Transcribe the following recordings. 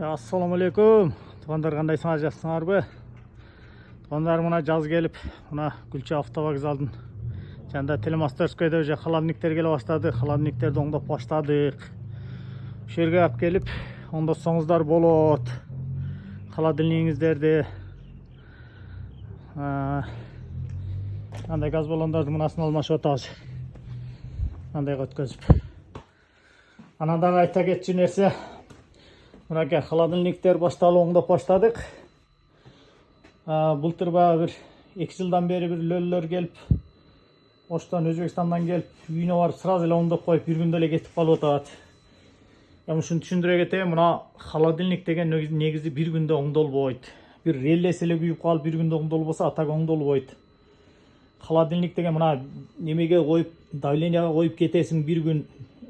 Assalamu alaikum. Tuğanlar qandaysыңар, жақсыңарбы? Tuğanlar мына жаз келіп, мына Gülçe автовокзалдың жанында Телемастерскойда уже холодильниктер келе баштады. Холодильниктерді оңдап баштадық. Şu жерге алып келіп, оңдасаңыздар болот. Холодильнигиңиздерди. Андай газ баллондардың мынасын алмашып атабыз. Андай өткөзүп. Анандағы айта кетчү нерсе, мынаке холодильниктер башталып оңдоп баштадык. Былтыр баа бир 2 жылдан бери бир лөллөр келип, оштон Өзбекстандан келип, үйүнө барып сразу эле оңдоп коюп, бир күндө эле кетип калып атат. Ушуну түшүндүрө кетейин, мына холодильник деген негизи бир күндө оңдолбойт. Бир релеси эле күйүп калып, бир күндө оңдолбосо атак оңдолбойт. Холодильник деген мына немеге коюп, давленияга коюп кетесиң бир күн.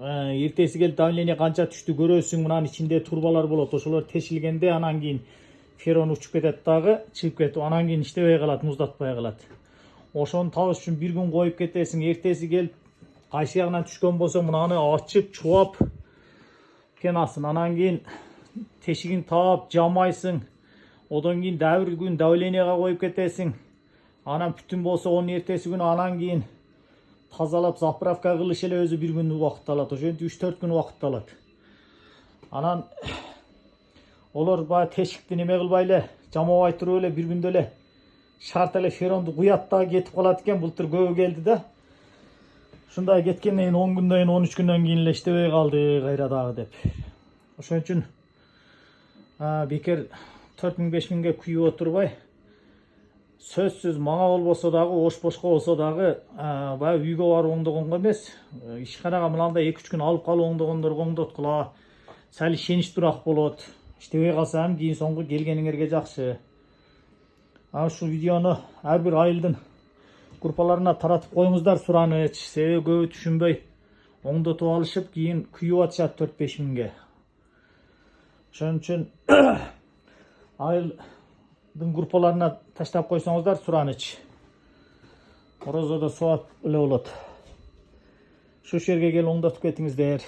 Эртеси келип давление канча түштү көрөсүң, мынанын ичинде турбалар болот. Ошолор тешилгенде анан кийин феррон учуп кетет дагы, чыгып кетип, анан кийин иштебей калат, муздатпай калат. Ошону табыш үчүн бир күн коюп кетесиң, эртеси келип кайсы ягынан түшкөн болсо мынаны ачып, чубап кенасын, анан кийин тешигин таап, жамайсың. Одон кийин дагы бир күн давленияга коюп кетесиң. Анан бүтүн болсо онун эртеси күнү анан кийин тазалап заправка кылыш эле өзү бир күн убакыт алат. Ошентип 3-4 күн убакыт алат. Анан олар баа тешикти неме кылбай эле, жамабай туруп эле бир күндө эле шарт эле ферронду куят да кетип калат экен. Былтыр көбү келди да. Ушундай кеткенден кийин 10 күндөн 13 күндөн кийин эле иштебей калды кайра дагы деп. Ошон үчүн бекер 4000-5000 миңге күйүп отурбай, сөзсүз мага болбосо дагы, ош-бошко болсо дагы баягы үйгө барып оңдогонго эмес, ишканага мынандай 2-3 күн алып калып оңдогондорго оңдоткула. Сәл ишеничтүүрөөк болот. Иштебей калса ham кийин соңку келгениңерге жакшы. Ушул видеону ар бир айылдын группаларына таратып коюңуздар, сураныч. Себеби көбү түшүнбөй оңдотуп алышып, кийин күйүп атышат 4-5 миңге. Ошон үчүн айылдын группаларына таштап койсоңуздар, сураныч. Орозодо сабап эле болот. Şu жерге келип оңдотуп кетиңиздер.